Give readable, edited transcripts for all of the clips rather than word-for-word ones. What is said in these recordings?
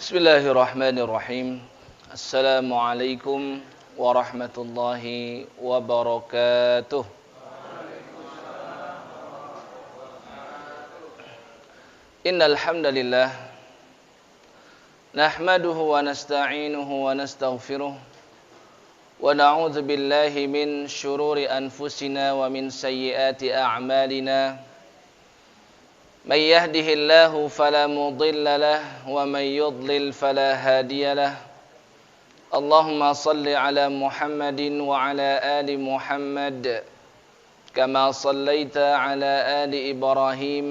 Bismillahirrahmanirrahim. Assalamualaikum warahmatullahi wabarakatuh. Innal hamdalillah nahmaduhu wa nasta'inuhu wa nastaghfiruh wa na'udzu billahi min shururi anfusina wa min sayyiati a'malina. من يهده الله فلا مضل له ومن يضلل فلا هادي له اللهم صل على محمد وعلى آل محمد كما صليت على آل إبراهيم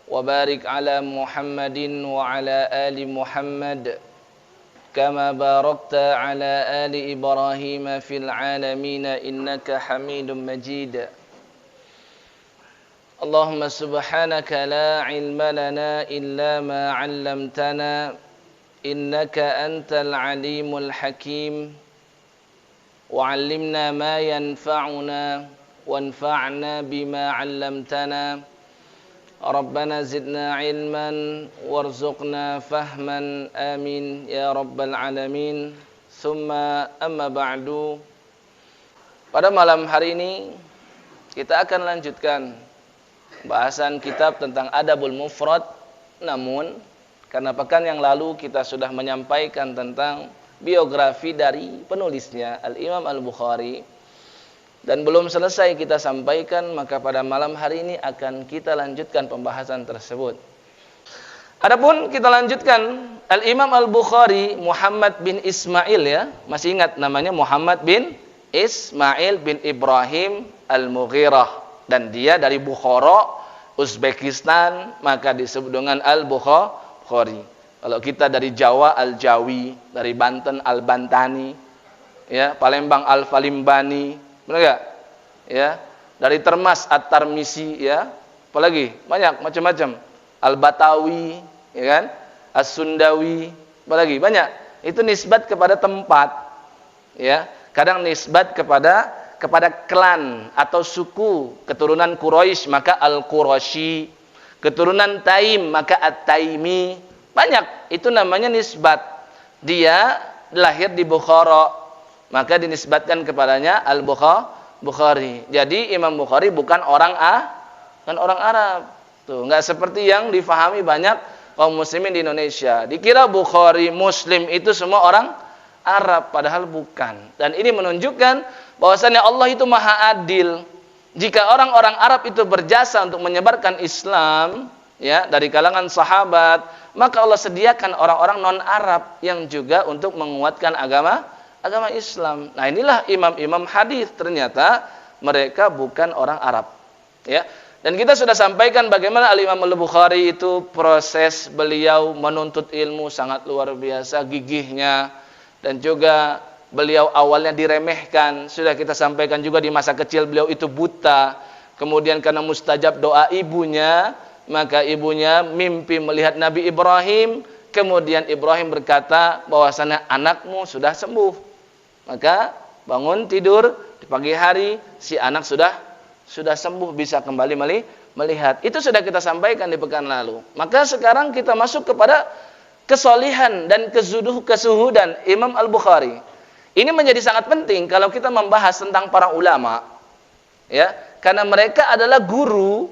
وبارك على محمد وعلى آل محمد كما باركت على آل إبراهيم في العالمين إنك حميد مجيد اللهم سبحانك لا علم لنا إلا ما علمتنا إنك أنت العليم الحكيم وعلمنا ما ينفعنا وانفعنا بما علمتنا ربنا زدنا علما وارزقنا فهما آمين يا رب العالمين ثم أما بعد. Pada malam hari ini kita akan lanjutkan bahasan kitab tentang Adabul Mufrad. Namun karena pekan yang lalu kita sudah menyampaikan tentang biografi dari penulisnya Al-Imam Al-Bukhari dan belum selesai kita sampaikan, maka pada malam hari ini akan kita lanjutkan pembahasan tersebut. Adapun kita lanjutkan Al-Imam Al-Bukhari Muhammad bin Ismail, ya, masih ingat namanya Muhammad bin Ismail bin Ibrahim Al-Mughirah, dan dia dari Bukhara, Uzbekistan, maka disebut dengan Al-Bukhari. Kalau kita dari Jawa, Al-Jawi, dari Banten, Al-Bantani, ya, Palembang, Al-Falimbani, benar enggak? Ya, dari Termas, At-Tarmisi, ya. Apalagi? Banyak macam-macam. Al-Batawi, ya kan? As-Sundawi, apalagi? Banyak. Itu nisbat kepada tempat. Ya, kadang nisbat kepada klan atau suku, keturunan Quraisy maka Al-Qurashi, keturunan Taim maka At-Taimi. Banyak, itu namanya nisbat. Dia lahir di Bukhara, maka dinisbatkan kepadanya Al-Bukhari. Jadi Imam Bukhari bukan orang Arab. Tuh, enggak seperti yang difahami banyak kaum muslimin di Indonesia. Dikira Bukhari, Muslim itu semua orang Arab, padahal bukan. Dan ini menunjukkan bahwasannya Allah itu maha adil. Jika orang-orang Arab itu berjasa untuk menyebarkan Islam, ya, dari kalangan sahabat, maka Allah sediakan orang-orang non-Arab yang juga untuk menguatkan agama Islam. Nah, inilah imam-imam hadis, ternyata mereka bukan orang Arab, ya. Dan kita sudah sampaikan bagaimana Al-Imam Al-Bukhari itu proses beliau menuntut ilmu sangat luar biasa gigihnya, dan juga beliau awalnya diremehkan. Sudah kita sampaikan juga di masa kecil beliau itu buta. Kemudian karena mustajab doa ibunya, maka ibunya mimpi melihat Nabi Ibrahim. Kemudian Ibrahim berkata bahwasanya anakmu sudah sembuh. Maka bangun tidur di pagi hari, si anak sudah sembuh, bisa kembali melihat. Itu sudah kita sampaikan di pekan lalu. Maka sekarang kita masuk kepada kesolihan dan kesuhudan Imam Al-Bukhari. Ini menjadi sangat penting kalau kita membahas tentang para ulama, ya, karena mereka adalah guru,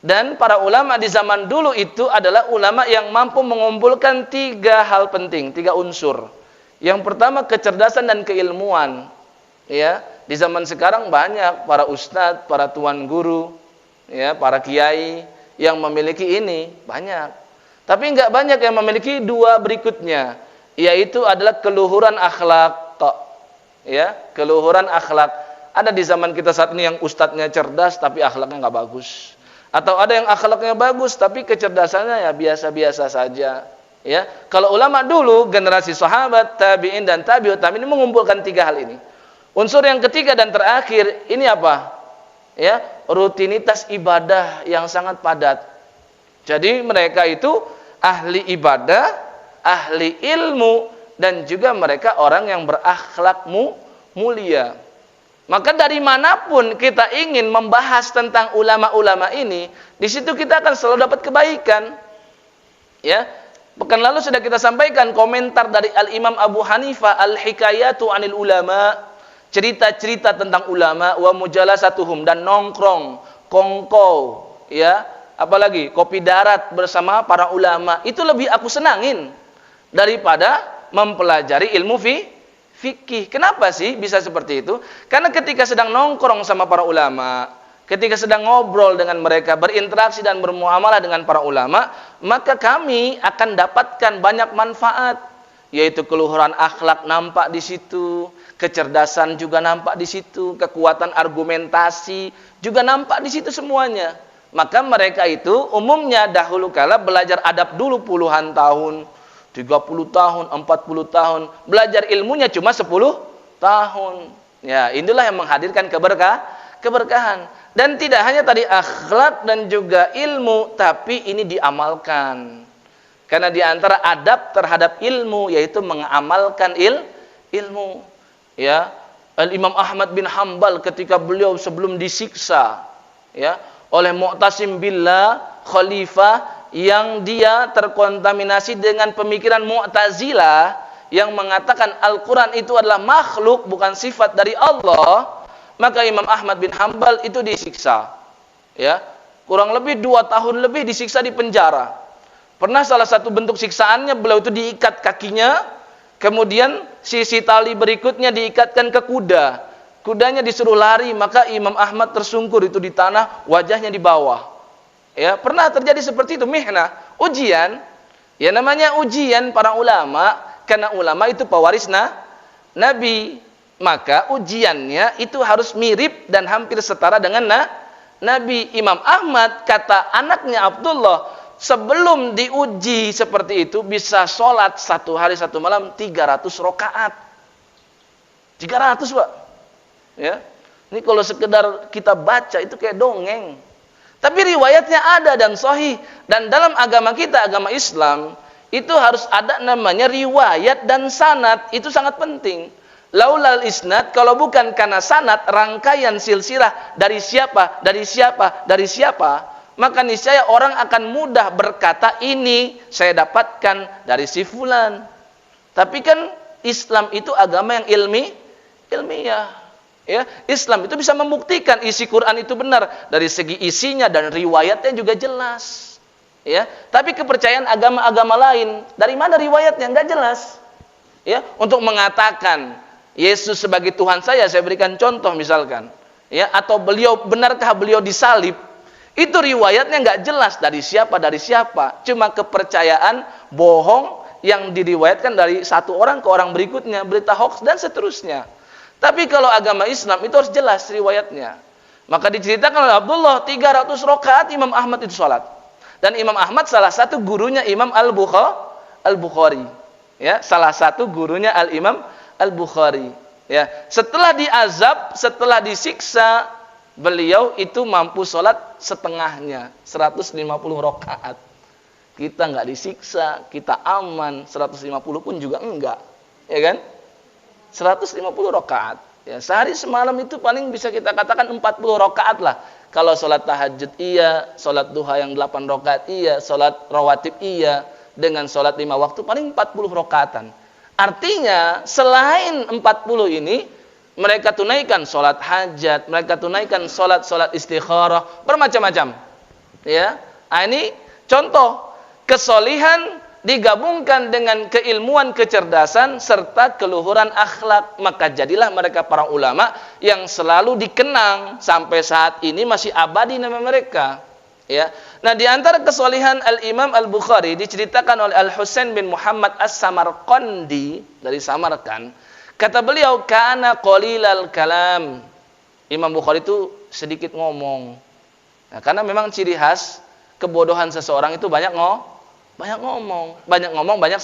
dan para ulama di zaman dulu itu adalah ulama yang mampu mengumpulkan 3 hal penting, 3 unsur. Yang pertama kecerdasan dan keilmuan, ya. Di zaman sekarang banyak para ustadz, para tuan guru, ya, para kiai yang memiliki ini banyak. Tapi enggak banyak yang memiliki 2 berikutnya, yaitu adalah keluhuran akhlak. Ya, keluhuran akhlak. Ada di zaman kita saat ini yang ustadznya cerdas tapi akhlaknya enggak bagus. Atau ada yang akhlaknya bagus tapi kecerdasannya ya biasa-biasa saja. Ya, kalau ulama dulu generasi sahabat, tabi'in dan tabi'ut tabi'in mengumpulkan 3 hal ini. Unsur yang ketiga dan terakhir ini apa? Ya, rutinitas ibadah yang sangat padat. Jadi mereka itu ahli ibadah, ahli ilmu, dan juga mereka orang yang berakhlak mulia. Maka dari manapun kita ingin membahas tentang ulama-ulama ini, di situ kita akan selalu dapat kebaikan. Ya, Pekan lalu sudah kita sampaikan komentar dari Al-Imam Abu Hanifah, Al-Hikayatu 'anil Ulama, cerita-cerita tentang ulama, wa mujalasatuhum, dan nongkrong, kongkow, ya, apalagi kopi darat bersama para ulama, itu lebih aku senangin daripada mempelajari ilmu fikih. Kenapa sih bisa seperti itu? Karena ketika sedang nongkrong sama para ulama, ketika sedang ngobrol dengan mereka, berinteraksi dan bermuamalah dengan para ulama, maka kami akan dapatkan banyak manfaat, yaitu keluhuran akhlak nampak di situ, kecerdasan juga nampak di situ, kekuatan argumentasi juga nampak di situ semuanya. Maka mereka itu umumnya dahulu kala belajar adab dulu puluhan tahun, 30 tahun, 40 tahun, belajar ilmunya cuma 10 tahun. Ya, inilah yang menghadirkan keberkahan. Dan tidak hanya tadi akhlak dan juga ilmu, tapi ini diamalkan. Karena di antara adab terhadap ilmu yaitu mengamalkan ilmu. Ya, Al-Imam Ahmad bin Hanbal ketika beliau sebelum disiksa, ya, oleh Mu'tasim billah, khalifah yang dia terkontaminasi dengan pemikiran Mu'tazilah yang mengatakan Al-Quran itu adalah makhluk, bukan sifat dari Allah, maka Imam Ahmad bin Hanbal itu disiksa, ya, kurang lebih 2 tahun lebih disiksa di penjara. Pernah salah satu bentuk siksaannya beliau itu diikat kakinya, kemudian sisi tali berikutnya diikatkan ke kuda, kudanya disuruh lari, maka Imam Ahmad tersungkur itu di tanah, wajahnya di bawah. Ya, pernah terjadi seperti itu, mihnah, ujian. Ya, namanya ujian para ulama, karena ulama itu pewaris Nabi. Maka ujiannya itu harus mirip dan hampir setara dengan Nabi. Imam Ahmad, kata anaknya Abdullah, sebelum diuji seperti itu bisa sholat 1 hari 1 malam 300 rakaat. 300, Pak. Ya. Ini kalau sekedar kita baca itu kayak dongeng. Tapi riwayatnya ada dan sahih. Dan dalam agama kita, agama Islam, itu harus ada namanya riwayat dan sanad. Itu sangat penting. Laulal isnad, kalau bukan karena sanad, rangkaian silsilah dari siapa, dari siapa, dari siapa, maka niscaya orang akan mudah berkata ini saya dapatkan dari si fulan. Tapi kan Islam itu agama yang ilmiah. Ya, Islam itu bisa membuktikan isi Quran itu benar dari segi isinya dan riwayatnya juga jelas. Ya, tapi kepercayaan agama-agama lain, dari mana riwayatnya nggak jelas. Ya, untuk mengatakan Yesus sebagai Tuhan saya berikan contoh misalkan, ya, atau benarkah beliau disalib? Itu riwayatnya nggak jelas dari siapa, cuma kepercayaan bohong yang diriwayatkan dari satu orang ke orang berikutnya, berita hoax dan seterusnya. Tapi kalau agama Islam itu harus jelas riwayatnya. Maka diceritakan oleh Abdullah 300 rakaat Imam Ahmad itu sholat. Dan Imam Ahmad salah satu gurunya Imam Al-Bukhari. Ya, salah satu gurunya Al-Imam Al-Bukhari. Ya, setelah diazab, setelah disiksa, beliau itu mampu sholat setengahnya, 150 rakaat. Kita nggak disiksa, kita aman, 150 pun juga enggak. Ya kan? 150 rakaat. Ya, sehari semalam itu paling bisa kita katakan 40 rakaat lah. Kalau sholat tahajud iya, sholat duha yang 8 rakaat iya, sholat rawatib iya, dengan sholat 5 waktu paling 40 rakaatan. Artinya selain 40 ini, mereka tunaikan sholat hajat, mereka tunaikan sholat istikharah, bermacam-macam. Ya, ini contoh kesolihan digabungkan dengan keilmuan, kecerdasan, serta keluhuran akhlak. Maka jadilah mereka para ulama yang selalu dikenang sampai saat ini masih abadi nama mereka. Ya. Nah, di antara kesolihan Al-Imam Al-Bukhari diceritakan oleh Al-Husain bin Muhammad As-Samarqandi dari Samarkand. Kata beliau, kana qalilal kalam. Imam Bukhari itu sedikit ngomong. Nah, karena memang ciri khas kebodohan seseorang itu banyak ngomong, banyak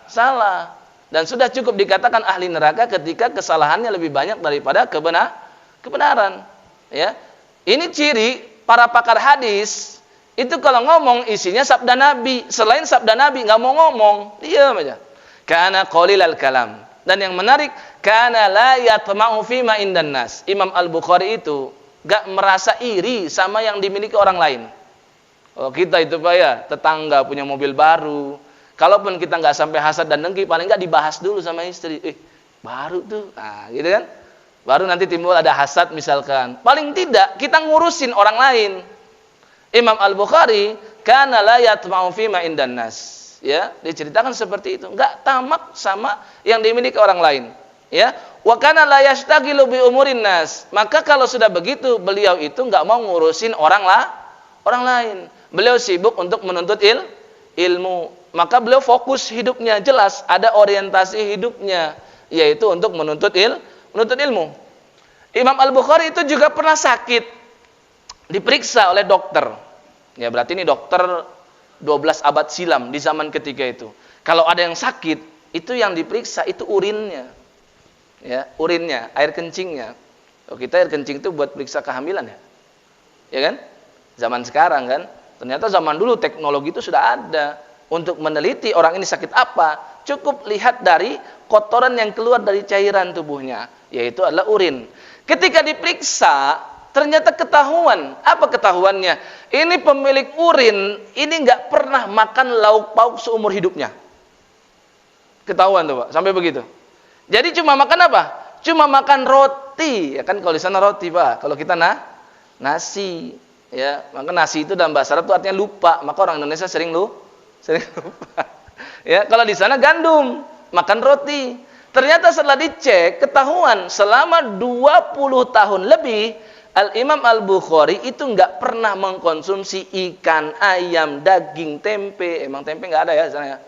salah. Dan sudah cukup dikatakan ahli neraka ketika kesalahannya lebih banyak daripada kebenaran. Ya. Ini ciri para pakar hadis. Itu kalau ngomong isinya sabda Nabi. Selain sabda Nabi nggak mau ngomong, diam aja. Kana qalilal kalam. Dan yang menarik, kana la yatma'u fima indan nas. Imam Al-Bukhari itu nggak merasa iri sama yang dimiliki orang lain. Oh, kita itu Pak ya, tetangga punya mobil baru, Kalaupun kita nggak sampai hasad dan dengki, paling nggak dibahas dulu sama istri. Baru tuh, gitu kan? Baru nanti timbul ada hasad misalkan. Paling tidak kita ngurusin orang lain. Imam Al-Bukhari kana la yatma'u fi ma indan nas. Ya, diceritakan seperti itu, enggak tamak sama yang dimiliki orang lain. Ya, wa kana la yashtagilu bi umurin nas. Maka kalau sudah begitu, beliau itu enggak mau ngurusin orang lain. Beliau sibuk untuk menuntut ilmu. Maka beliau fokus hidupnya, jelas ada orientasi hidupnya, yaitu untuk menuntut ilmu. Imam Al-Bukhari itu juga pernah sakit, diperiksa oleh dokter. Ya, berarti ini dokter 12 abad silam di zaman ketika itu. Kalau ada yang sakit, itu yang diperiksa itu urinnya. Ya, urinnya, air kencingnya. Kalau kita air kencing itu buat periksa kehamilan ya. Ya kan? Zaman sekarang kan. Ternyata zaman dulu teknologi itu sudah ada untuk meneliti orang ini sakit apa. Cukup lihat dari kotoran yang keluar dari cairan tubuhnya, yaitu adalah urin. Ketika diperiksa, ternyata ketahuan. Apa ketahuannya? Ini pemilik urin, ini nggak pernah makan lauk pauk seumur hidupnya. Ketahuan tuh Pak, sampai begitu. Jadi cuma makan apa? Cuma makan roti. Ya kan kalau di sana roti Pak, kalau kita nasi. Ya, maka nasi itu dalam bahasa Arab itu artinya lupa. Maka orang Indonesia sering lupa. Ya, kalau di sana gandum, makan roti. Ternyata setelah dicek, ketahuan selama 20 tahun lebih Al-Imam Al-Bukhari itu nggak pernah mengkonsumsi ikan, ayam, daging, tempe. Emang tempe nggak ada ya di sana ya?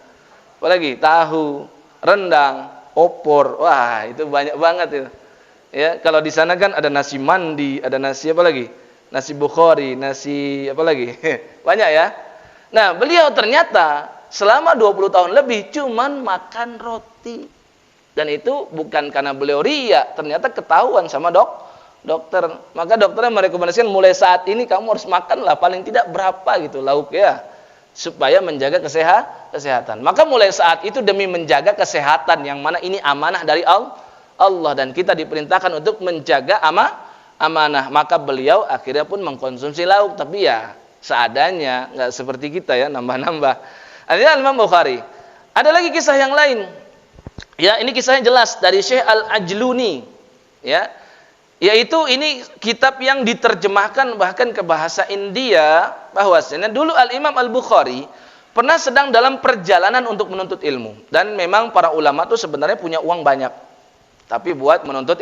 Apalagi tahu, rendang, opor. Wah, itu banyak banget itu. Ya, kalau di sana kan ada nasi mandi, ada nasi apa lagi? Nasi Bukhari, nasi apa lagi? Banyak ya. Nah, beliau ternyata selama 20 tahun lebih cuman makan roti. Dan itu bukan karena beliau riya, ternyata ketahuan sama dokter. Maka dokternya merekomendasikan mulai saat ini kamu harus makanlah paling tidak berapa gitu lauk ya, supaya menjaga kesehatan. Maka mulai saat itu demi menjaga kesehatan yang mana ini amanah dari Allah dan kita diperintahkan untuk menjaga amanah. Maka beliau akhirnya pun mengkonsumsi lauk, tapi ya seadanya, nggak seperti kita ya nambah-nambah. Ada Imam Bukhari. Ada lagi kisah yang lain. Ya, ini kisahnya jelas dari Syekh Al-Ajluni. Ya. Yaitu ini kitab yang diterjemahkan bahkan ke bahasa India, bahwasanya dulu Al-Imam Al-Bukhari pernah sedang dalam perjalanan untuk menuntut ilmu. Dan memang para ulama itu sebenarnya punya uang banyak. Tapi buat menuntut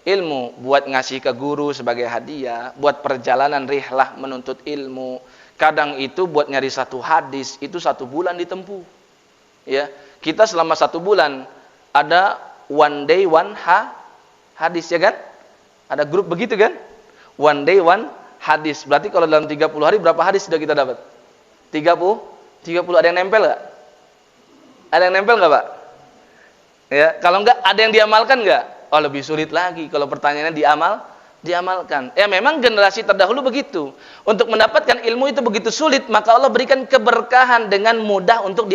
ilmu, buat ngasih ke guru sebagai hadiah, buat perjalanan rihlah menuntut ilmu. Kadang itu buat nyari satu hadis, itu 1 bulan ditempuh. Ya, kita selama 1 bulan ada one day one hadis ya kan? Ada grup begitu kan? One day one hadis. Berarti kalau dalam 30 hari berapa hadis sudah kita dapat? 30. Ada yang nempel enggak? Ada yang nempel enggak, Pak? Ya, kalau enggak ada yang diamalkan enggak? Oh, lebih sulit lagi kalau pertanyaannya diamalkan. Ya memang generasi terdahulu begitu. Untuk mendapatkan ilmu itu begitu sulit, maka Allah berikan keberkahan dengan mudah untuk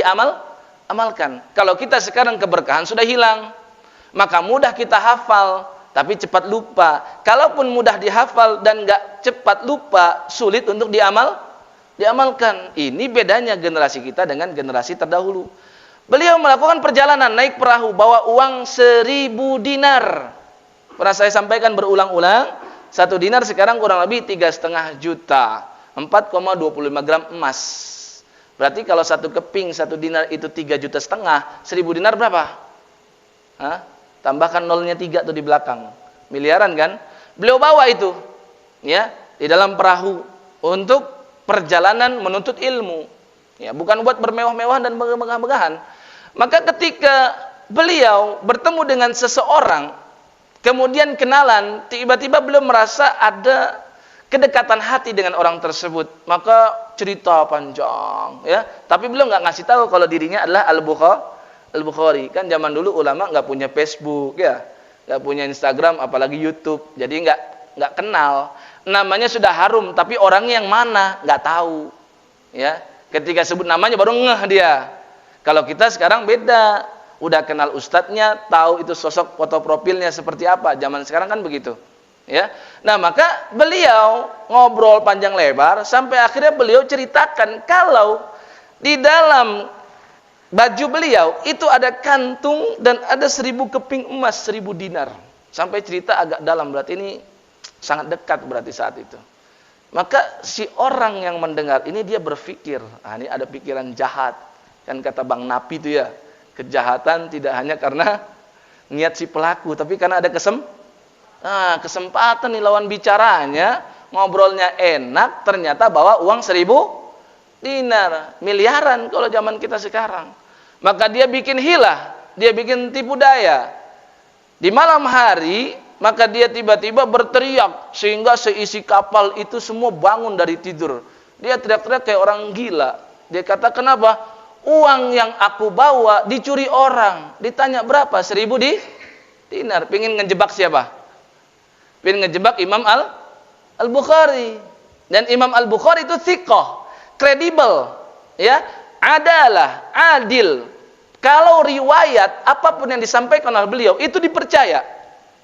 amalkan. Kalau kita sekarang keberkahan sudah hilang, maka mudah kita hafal, tapi cepat lupa. Kalaupun mudah dihafal dan enggak cepat lupa, sulit untuk diamalkan. Ini bedanya generasi kita dengan generasi terdahulu. Beliau melakukan perjalanan naik perahu, bawa uang 1000 dinar. Pernah saya sampaikan berulang-ulang, 1 dinar sekarang kurang lebih 3,5 juta, 4,25 gram emas. Berarti kalau 1 keping 1 dinar itu 3,5 juta, 1000 dinar berapa? Tambahkan nolnya 3 tuh di belakang. Miliaran kan? Beliau bawa itu ya di dalam perahu untuk perjalanan menuntut ilmu. Ya, bukan buat bermewah-mewahan dan megah-megahan. Maka ketika beliau bertemu dengan seseorang, kemudian kenalan, tiba-tiba beliau merasa ada kedekatan hati dengan orang tersebut. Maka cerita panjang ya, tapi beliau nggak ngasih tahu kalau dirinya adalah Al-Bukhari. Kan zaman dulu ulama nggak punya Facebook ya, nggak punya Instagram, apalagi YouTube. Jadi nggak kenal. Namanya sudah harum, tapi orangnya yang mana nggak tahu. Ya, ketika sebut namanya baru ngeh dia. Kalau kita sekarang beda, udah kenal ustadznya, tahu itu sosok foto profilnya seperti apa. Zaman sekarang kan begitu. Ya, nah maka beliau ngobrol panjang lebar sampai akhirnya beliau ceritakan kalau di dalam baju beliau itu ada kantung dan ada 1000 keping emas, 1000 dinar. Sampai cerita agak dalam, berarti ini sangat dekat berarti saat itu. Maka si orang yang mendengar ini dia berpikir, ini ada pikiran jahat. Kan kata Bang Napi itu ya, kejahatan tidak hanya karena niat si pelaku, tapi karena ada kesempatan nih lawan bicaranya, ngobrolnya enak, ternyata bawa uang 1000 dinar, miliaran kalau zaman kita sekarang. Maka dia bikin hilah, dia bikin tipu daya. Di malam hari, maka dia tiba-tiba berteriak sehingga seisi kapal itu semua bangun dari tidur. Dia teriak-teriak kayak orang gila. Dia kata, kenapa? Uang yang aku bawa dicuri orang. Ditanya berapa? 1000 dinar. Pengen ngejebak siapa? Pengen ngejebak Imam Al-Bukhari. Dan Imam Al-Bukhari itu thiqah, kredibel, ya, adalah, adil. Kalau riwayat apapun yang disampaikan oleh beliau itu dipercaya.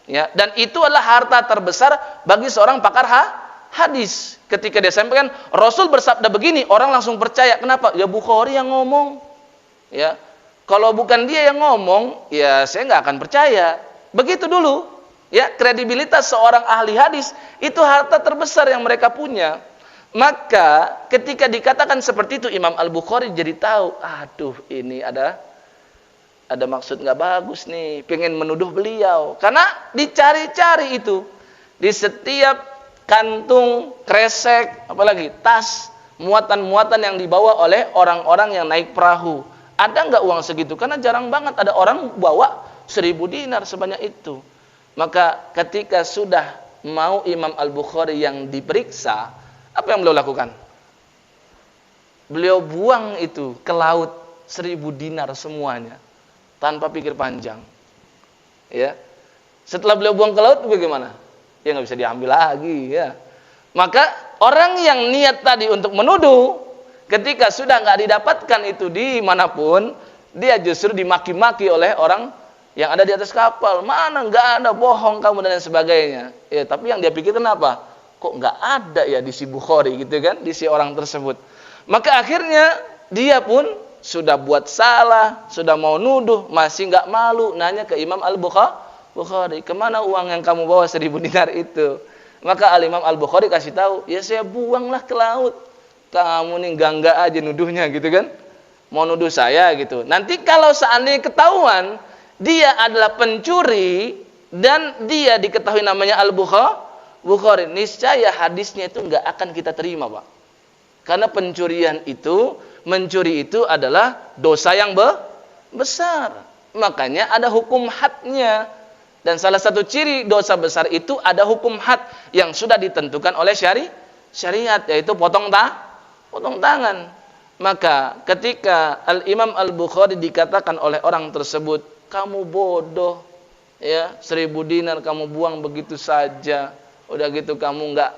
Ya, dan itu adalah harta terbesar bagi seorang pakar hadis. Ketika dia sampaikan Rasul bersabda begini, orang langsung percaya. Kenapa? Ya Bukhari yang ngomong. Ya, kalau bukan dia yang ngomong, ya saya nggak akan percaya. Begitu dulu. Ya, kredibilitas seorang ahli hadis itu harta terbesar yang mereka punya. Maka ketika dikatakan seperti itu, Imam Al-Bukhari jadi tahu, aduh ini ada maksud nggak bagus nih, pengen menuduh beliau. Karena dicari-cari itu di setiap kantung, kresek, apalagi tas, muatan-muatan yang dibawa oleh orang-orang yang naik perahu. Ada nggak uang segitu? Karena jarang banget ada orang bawa 1000 dinar sebanyak itu. Maka ketika sudah mau Imam Al-Bukhari yang diperiksa, apa yang beliau lakukan? Beliau buang itu ke laut 1000 dinar semuanya, tanpa pikir panjang. Ya. Setelah beliau buang ke laut bagaimana? Ya nggak bisa diambil lagi, ya. Maka orang yang niat tadi untuk menuduh, ketika sudah nggak didapatkan itu di manapun, dia justru dimaki-maki oleh orang yang ada di atas kapal. Mana nggak ada, bohong kamu dan sebagainya. Ya, tapi yang dia pikir kenapa? Kok nggak ada ya di si Bukhari gitu kan, di si orang tersebut. Maka akhirnya dia pun sudah buat salah, sudah mau nuduh, masih nggak malu nanya ke Imam Al-Bukhari, kemana uang yang kamu bawa 1000 dinar itu? Maka Al-Imam Al-Bukhari kasih tahu, ya saya buanglah ke laut. Kamu nih gangga aja nuduhnya gitu kan, mau nuduh saya gitu. Nanti kalau seandainya ketahuan dia adalah pencuri dan dia diketahui namanya Al-Bukhari, niscaya hadisnya itu nggak akan kita terima, Pak. Karena mencuri itu adalah dosa yang besar. Makanya ada hukum hadnya. Dan salah satu ciri dosa besar itu ada hukum had yang sudah ditentukan oleh syariat, yaitu potong tangan. Maka ketika Al-Imam Al-Bukhari dikatakan oleh orang tersebut, kamu bodoh, ya, 1000 dinar kamu buang begitu saja, udah gitu kamu nggak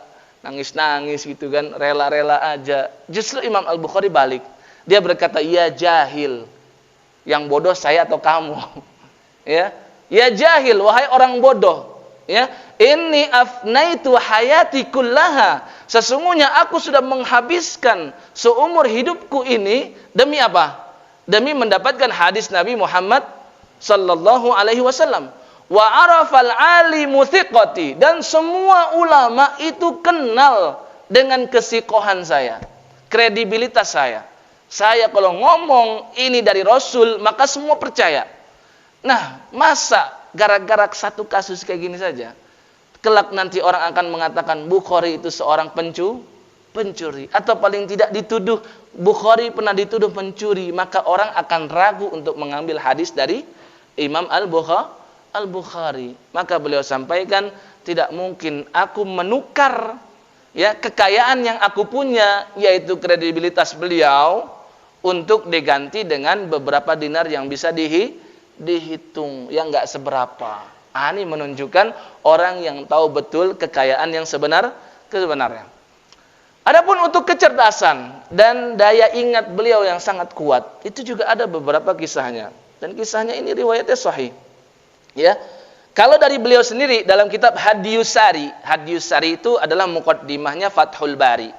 nangis-nangis gitu kan, rela-rela aja. Justru Imam Al-Bukhari balik, dia berkata, ya jahil, yang bodoh saya atau kamu? Ya jahil, wahai orang bodoh, ya, inni afnaitu hayati kullaha, sesungguhnya aku sudah menghabiskan seumur hidupku ini demi apa? Demi mendapatkan hadis Nabi Muhammad sallallahu alaihi wasallam. Wa arafal alimu thiqati, dan semua ulama itu kenal dengan kesikohan saya, kredibilitas saya. Saya kalau ngomong ini dari Rasul, maka semua percaya. Nah, masa gara-gara satu kasus kayak gini saja, kelak nanti orang akan mengatakan Bukhari itu seorang pencuri, atau paling tidak dituduh Bukhari pernah dituduh pencuri, maka orang akan ragu untuk mengambil hadis dari Imam Al-Bukhari. Maka beliau sampaikan, tidak mungkin aku menukar, ya, kekayaan yang aku punya, yaitu kredibilitas beliau, untuk diganti dengan beberapa dinar yang bisa dihitung, yang nggak seberapa. Ini menunjukkan orang yang tahu betul kekayaan yang sebenarnya. Adapun untuk kecerdasan dan daya ingat beliau yang sangat kuat, itu juga ada beberapa kisahnya. Dan kisahnya ini riwayatnya sahih. Ya. Kalau dari beliau sendiri dalam kitab Hadiyus Sari itu adalah muqaddimahnya Fathul Bari.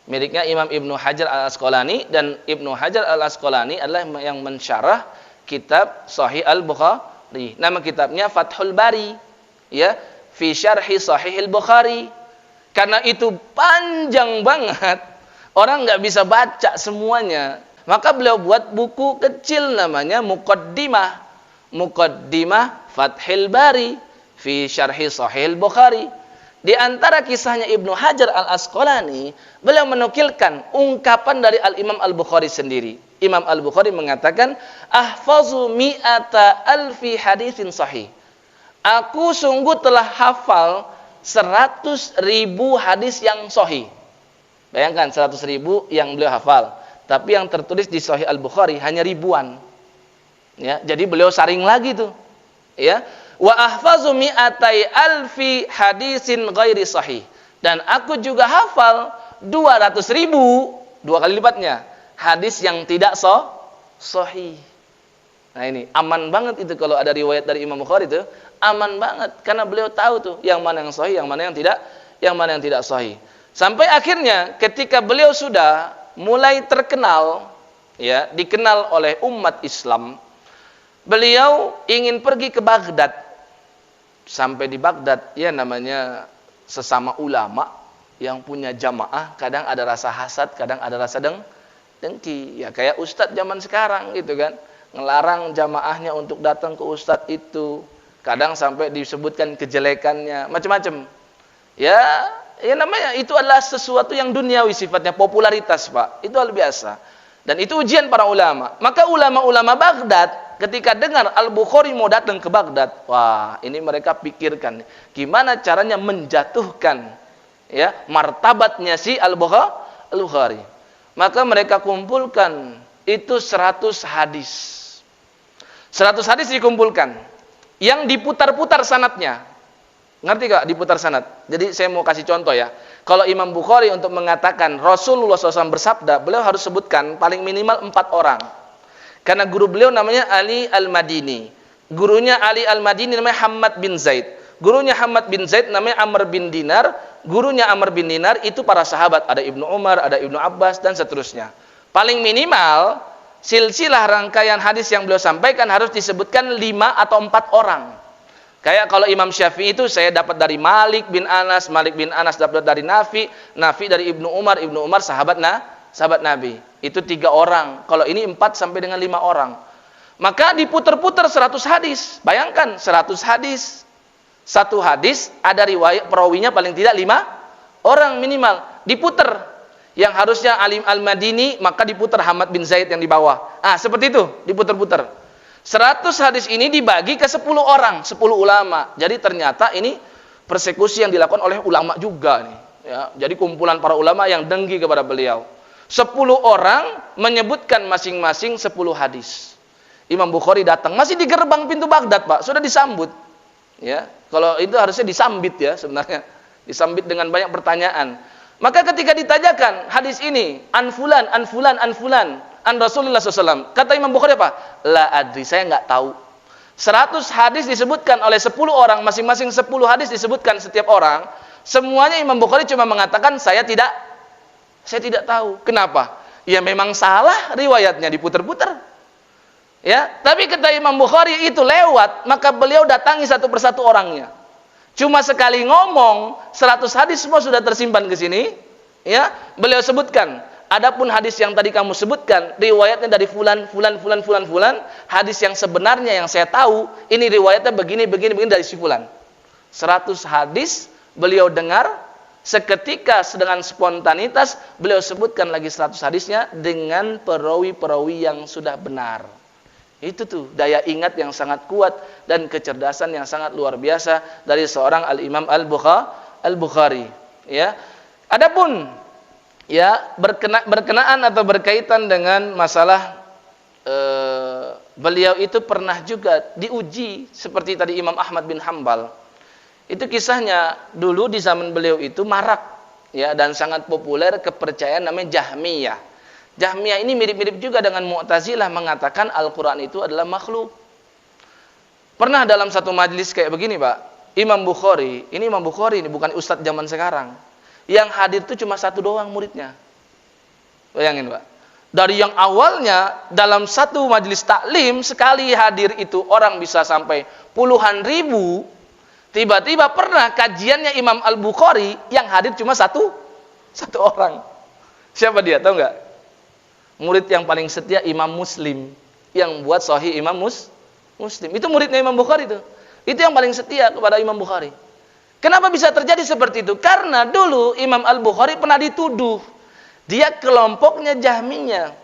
miliknya Imam Ibnu Hajar Al-Asqalani, dan Ibnu Hajar Al-Asqalani adalah yang mensyarah kitab Sahih Al-Bukhari. Nama kitabnya Fathul Bari, ya, fi syarhi Sahih Al-Bukhari. Karena itu panjang banget, orang nggak bisa baca semuanya. Maka beliau buat buku kecil namanya Muqaddimah Fathul Bari fi syarhi Sahih Al-Bukhari. Di antara kisahnya Ibnu Hajar Al-Asqalani, beliau menukilkan ungkapan dari Al-Imam Al-Bukhari sendiri. Imam Al-Bukhari mengatakan, ahfazu mi'ata alfi haditsin sahih. Aku sungguh telah hafal 100.000 hadis yang sahih. Bayangkan 100.000 yang beliau hafal, tapi yang tertulis di Sahih Al-Bukhari hanya ribuan. Ya, jadi beliau saring lagi tuh. Ya. Wa ahfazu mi'atai alfi hadisin ghairi sahih. Dan aku juga hafal 200.000, 2 kali lipatnya, hadis yang tidak sahih. Nah ini aman banget itu kalau ada riwayat dari Imam Bukhari itu, aman banget karena beliau tahu tuh yang mana yang sahih, yang mana yang tidak sahih. Sampai akhirnya ketika beliau sudah mulai terkenal, ya, dikenal oleh umat Islam, beliau ingin pergi ke Baghdad. Sampai di Baghdad, ya, namanya sesama ulama yang punya jamaah, kadang ada rasa hasad, kadang ada rasa dengki. Ya kayak ustadz zaman sekarang gitu kan, ngelarang jamaahnya untuk datang ke ustadz itu. Kadang sampai disebutkan kejelekannya, macam-macam. Ya namanya itu adalah sesuatu yang duniawi sifatnya, popularitas, Pak. Itu hal biasa. Dan itu ujian para ulama. Maka ulama-ulama Baghdad ketika dengar Al-Bukhari mau datang ke Baghdad, wah, ini mereka pikirkan gimana caranya menjatuhkan, ya, martabatnya si Al-Bukhari. Maka mereka kumpulkan itu 100 hadis. 100 hadis dikumpulkan yang diputar-putar sanadnya. Ngerti gak diputar sanad? Jadi saya mau kasih contoh ya. Kalau Imam Bukhari untuk mengatakan Rasulullah SAW bersabda, beliau harus sebutkan paling minimal 4 orang. Karena guru beliau namanya Ali Al-Madini. Gurunya Ali Al-Madini namanya Hammad bin Zaid. Gurunya Hammad bin Zaid namanya Amr bin Dinar. Gurunya Amr bin Dinar itu para sahabat. Ada Ibnu Umar, ada Ibnu Abbas, dan seterusnya. Paling minimal silsilah rangkaian hadis yang beliau sampaikan harus disebutkan 5 atau 4 orang. Kayak kalau Imam Syafi'i itu saya dapat dari Malik bin Anas dapat dari Nafi dari Ibnu Umar sahabat Nabi. Itu 3 orang. Kalau ini 4 sampai dengan 5 orang. Maka diputar-putar 100 hadis. Bayangkan 100 hadis. Satu hadis ada riwayat perawinya paling tidak 5 orang minimal. Diputar. Yang harusnya Alim Al-Madini, maka diputar Hamad bin Zaid yang di bawah. Seperti itu, diputar-putar. 100 hadis ini dibagi ke 10 orang, 10 ulama. Jadi ternyata ini persekusi yang dilakukan oleh ulama juga nih, ya. Jadi kumpulan para ulama yang dengki kepada beliau. 10 orang menyebutkan masing-masing 10 hadis. Imam Bukhari datang, masih di gerbang pintu Baghdad, Pak, sudah disambut. Ya, kalau itu harusnya disambit ya sebenarnya. Disambit dengan banyak pertanyaan. Maka ketika ditanyakan hadis ini, an fulan, an Rasulullah SAW. Kata Imam Bukhari apa? La adri, saya nggak tahu. 100 hadis disebutkan oleh 10 orang, masing-masing 10 hadis disebutkan setiap orang. Semuanya Imam Bukhari cuma mengatakan saya tidak tahu. Kenapa? Ya memang salah riwayatnya, diputar-putar. Ya, tapi kata Imam Bukhari itu lewat, maka beliau datangi satu persatu orangnya. Cuma sekali ngomong, 100 hadis semua sudah tersimpan ke sini. Ya, beliau sebutkan. Adapun hadis yang tadi kamu sebutkan, riwayatnya dari fulan. Hadis yang sebenarnya yang saya tahu, ini riwayatnya begini dari si fulan. 100 hadis beliau dengar, seketika dengan spontanitas beliau sebutkan lagi 100 hadisnya dengan perawi-perawi yang sudah benar. Itu tuh daya ingat yang sangat kuat dan kecerdasan yang sangat luar biasa dari seorang Al-Imam Al-Bukhari. Ya. Adapun ya berkenaan atau berkaitan dengan masalah beliau itu pernah juga diuji seperti tadi Imam Ahmad bin Hambal. Itu kisahnya dulu di zaman beliau itu marak ya dan sangat populer kepercayaan namanya Jahmiyah. Jahmiyah ini mirip-mirip juga dengan Mu'tazilah, mengatakan Al-Quran itu adalah makhluk. Pernah dalam satu majelis kayak begini, Pak, Imam Bukhari ini bukan ustadz zaman sekarang. Yang hadir itu cuma 1 doang muridnya. Bayangin Pak. Dari yang awalnya dalam satu majelis taklim sekali hadir itu orang bisa sampai puluhan ribu, tiba-tiba pernah kajiannya Imam Al-Bukhari yang hadir cuma satu orang. Siapa dia? Tahu nggak? Murid yang paling setia Imam Muslim yang buat Sahih Imam Muslim. Itu muridnya Imam Bukhari itu. Itu yang paling setia kepada Imam Bukhari. Kenapa bisa terjadi seperti itu? Karena dulu Imam Al-Bukhari pernah dituduh dia kelompoknya Jahmiyah.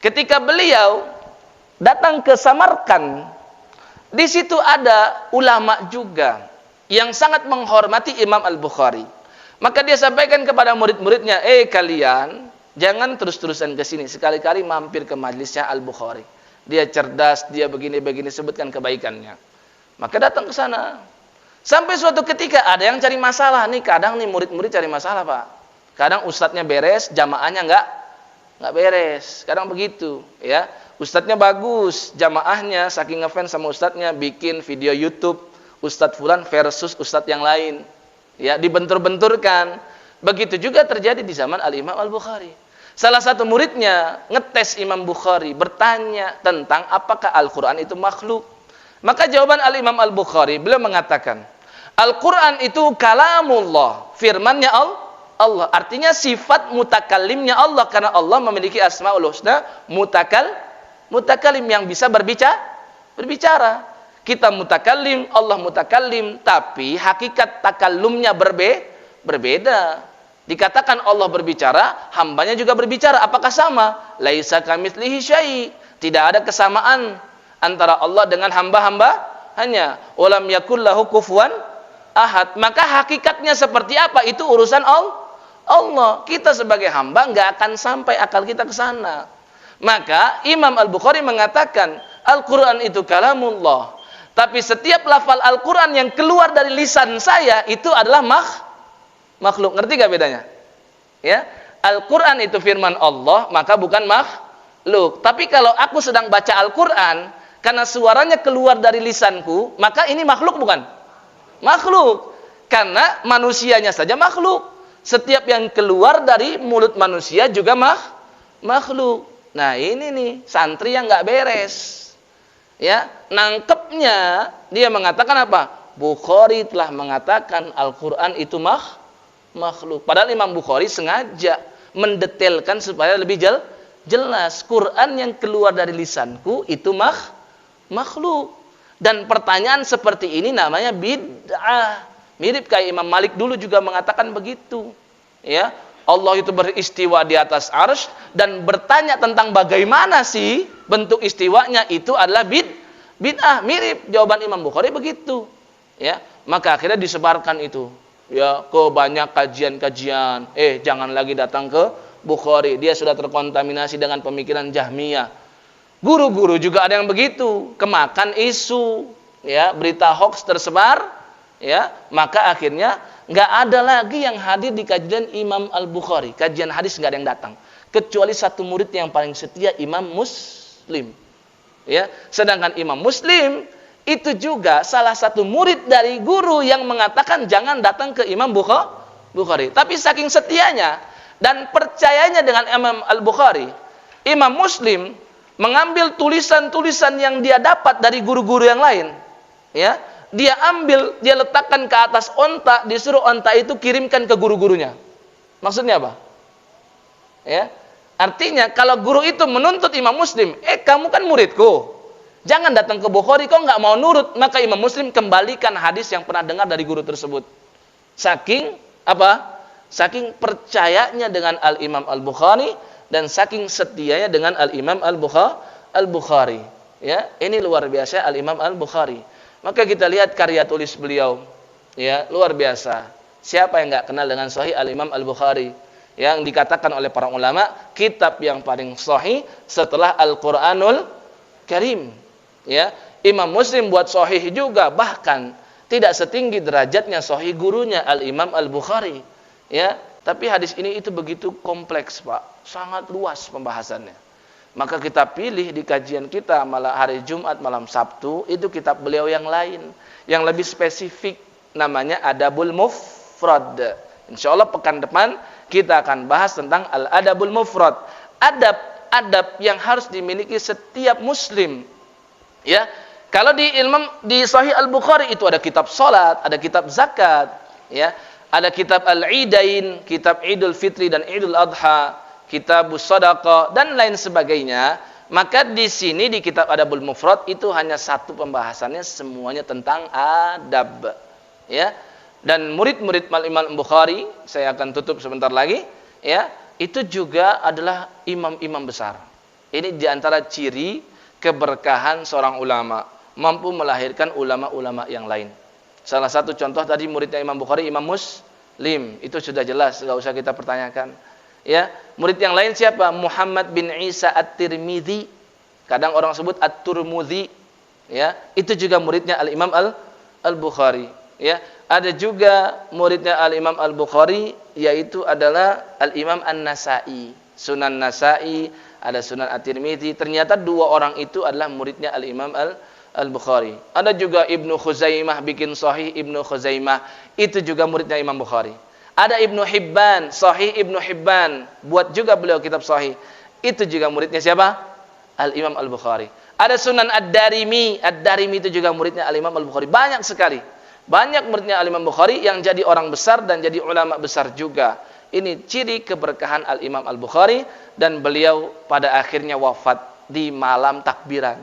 Ketika beliau datang ke Samarkand, di situ ada ulama juga yang sangat menghormati Imam Al-Bukhari. Maka dia sampaikan kepada murid-muridnya, kalian jangan terus-terusan ke sini, sekali-kali mampir ke majelisnya Al-Bukhari. Dia cerdas, dia begini-begini, sebutkan kebaikannya. Maka datang ke sana. Sampai suatu ketika ada yang cari masalah nih, kadang nih murid-murid cari masalah, Pak. Kadang ustadznya beres, jamaahnya enggak beres. Kadang begitu, ya. Ustadznya bagus, jamaahnya saking ngefans sama ustadznya bikin video YouTube Ustadz Fulan versus ustadz yang lain. Ya, dibentur-benturkan. Begitu juga terjadi di zaman Al-Imam Al-Bukhari. Salah satu muridnya ngetes Imam Bukhari, bertanya tentang apakah Al-Qur'an itu makhluk. Maka jawaban Al-Imam Al-Bukhari, beliau mengatakan, Al-Quran itu kalamullah, firmannya Allah. Artinya sifat mutakallimnya Allah, karena Allah memiliki asmaul husna, mutakallim yang bisa berbicara. Kita mutakallim, Allah mutakallim, tapi hakikat takallumnya berbeda. Dikatakan Allah berbicara, hambanya juga berbicara. Apakah sama? Laisa kamitslihi syai'. Tidak ada kesamaan antara Allah dengan hamba-hamba hanya. Walam yakul lahu kufuwan ahad. Maka hakikatnya seperti apa? Itu urusan Allah. Kita sebagai hamba nggak akan sampai akal kita ke sana. Maka Imam Al-Bukhari mengatakan Al-Quran itu kalamullah. Tapi setiap lafal Al-Quran yang keluar dari lisan saya itu adalah makhluk. Ngerti gak bedanya? Ya, Al-Quran itu firman Allah, maka bukan makhluk. Tapi kalau aku sedang baca Al-Quran, karena suaranya keluar dari lisanku, maka ini makhluk bukan? Makhluk. Karena manusianya saja makhluk. Setiap yang keluar dari mulut manusia juga makhluk. Nah ini nih, santri yang gak beres. Ya, nangkepnya dia mengatakan apa? Bukhari telah mengatakan Al-Quran itu makhluk. Padahal Imam Bukhari sengaja mendetailkan supaya lebih jelas. Quran yang keluar dari lisanku itu makhluk. Dan pertanyaan seperti ini namanya bid'ah. Mirip kayak Imam Malik dulu juga mengatakan begitu. Ya, Allah itu beristiwa di atas arsy dan bertanya tentang bagaimana sih bentuk istiwanya, itu adalah bid'ah. Mirip jawaban Imam Bukhari begitu. Ya, maka akhirnya disebarkan itu. Ya, ke banyak kajian-kajian. Jangan lagi datang ke Bukhari. Dia sudah terkontaminasi dengan pemikiran Jahmiyah. Guru-guru juga ada yang begitu, kemakan isu, ya, berita hoax tersebar, ya, maka akhirnya nggak ada lagi yang hadir di kajian Imam Al-Bukhari. Kajian hadis nggak ada yang datang, kecuali satu murid yang paling setia, Imam Muslim. Ya, sedangkan Imam Muslim itu juga salah satu murid dari guru yang mengatakan jangan datang ke Imam Bukhari. Tapi saking setianya dan percayanya dengan Imam Al-Bukhari, Imam Muslim mengambil tulisan-tulisan yang dia dapat dari guru-guru yang lain, ya, dia ambil, dia letakkan ke atas onta, disuruh onta itu kirimkan ke guru-gurunya. Maksudnya apa? Ya, artinya kalau guru itu menuntut Imam Muslim, kamu kan muridku, jangan datang ke Bukhari, kau nggak mau nurut, maka Imam Muslim kembalikan hadis yang pernah dengar dari guru tersebut. Saking apa? Saking percayanya dengan Al-Imam Al-Bukhari dan saking setianya dengan Al-Imam Al-Bukhari. Ya, ini luar biasa Al-Imam Al-Bukhari. Maka kita lihat karya tulis beliau, ya, luar biasa. Siapa yang enggak kenal dengan Sahih Al-Imam Al-Bukhari? Yang dikatakan oleh para ulama, kitab yang paling sahih setelah Al-Qur'anul Karim. Ya, Imam Muslim buat sahih juga, bahkan tidak setinggi derajatnya sahih gurunya Al-Imam Al-Bukhari. Ya, tapi hadis ini itu begitu kompleks, Pak. Sangat luas pembahasannya. Maka kita pilih di kajian kita malam hari Jumat, malam Sabtu, itu kitab beliau yang lain, yang lebih spesifik, namanya Adabul Mufrad. Insyaallah pekan depan kita akan bahas tentang al-adabul mufrad. Adab yang harus dimiliki setiap muslim. Ya. Kalau di Sahih Al-Bukhari itu ada kitab salat, ada kitab zakat, ya. Ada kitab Al-Idain, kitab Idul Fitri dan Idul Adha, kitab Shadaqah dan lain sebagainya. Maka di sini di kitab Adabul Mufrad itu hanya satu pembahasannya, semuanya tentang adab. Ya. Dan murid-murid Imam Bukhari, saya akan tutup sebentar lagi, ya. Itu juga adalah imam-imam besar. Ini diantara ciri keberkahan seorang ulama, mampu melahirkan ulama-ulama yang lain. Salah satu contoh tadi muridnya Imam Bukhari, Imam Muslim, itu sudah jelas, enggak usah kita pertanyakan. Ya, murid yang lain siapa? Muhammad bin Isa At-Tirmidzi. Kadang orang sebut At-Turmudzi. Ya, itu juga muridnya Al-Imam Al-Bukhari. Ya, ada juga muridnya Al-Imam Al-Bukhari, yaitu adalah Al-Imam An-Nasa'i. Sunan Nasa'i, ada Sunan At-Tirmidzi. Ternyata dua orang itu adalah muridnya Al-Imam Al-Bukhari. Ada juga Ibnu Khuzaimah bikin Sahih Ibnu Khuzaimah, itu juga muridnya Imam Bukhari. Ada Ibnu Hibban, Sahih Ibnu Hibban, buat juga beliau kitab Sahih. Itu juga muridnya siapa? Al-Imam Al-Bukhari. Ada Sunan Ad-Darimi, Ad-Darimi itu juga muridnya Al-Imam Al-Bukhari. Banyak sekali. Banyak muridnya Al-Imam Bukhari yang jadi orang besar dan jadi ulama besar juga. Ini ciri keberkahan Al-Imam Al-Bukhari, dan beliau pada akhirnya wafat di malam takbiran.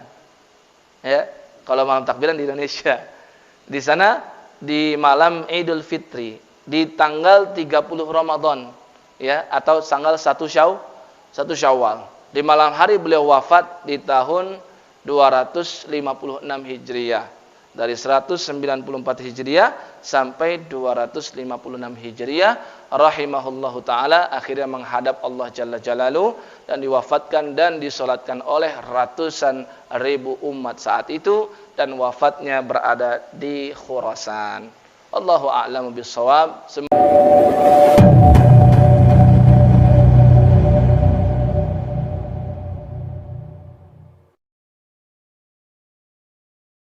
Ya, kalau malam takbiran di Indonesia. Di sana di malam Idul Fitri, di tanggal 30 Ramadan, ya, atau tanggal 1 Syawal. Di malam hari beliau wafat di tahun 256 Hijriah. Dari 194 Hijriah sampai 256 Hijriah, rahimahullahu taala, akhirnya menghadap Allah Jalla Jalaluhu dan diwafatkan dan disolatkan oleh ratusan ribu umat saat itu, dan wafatnya berada di Khurasan. Allahu a'lamu bishawab.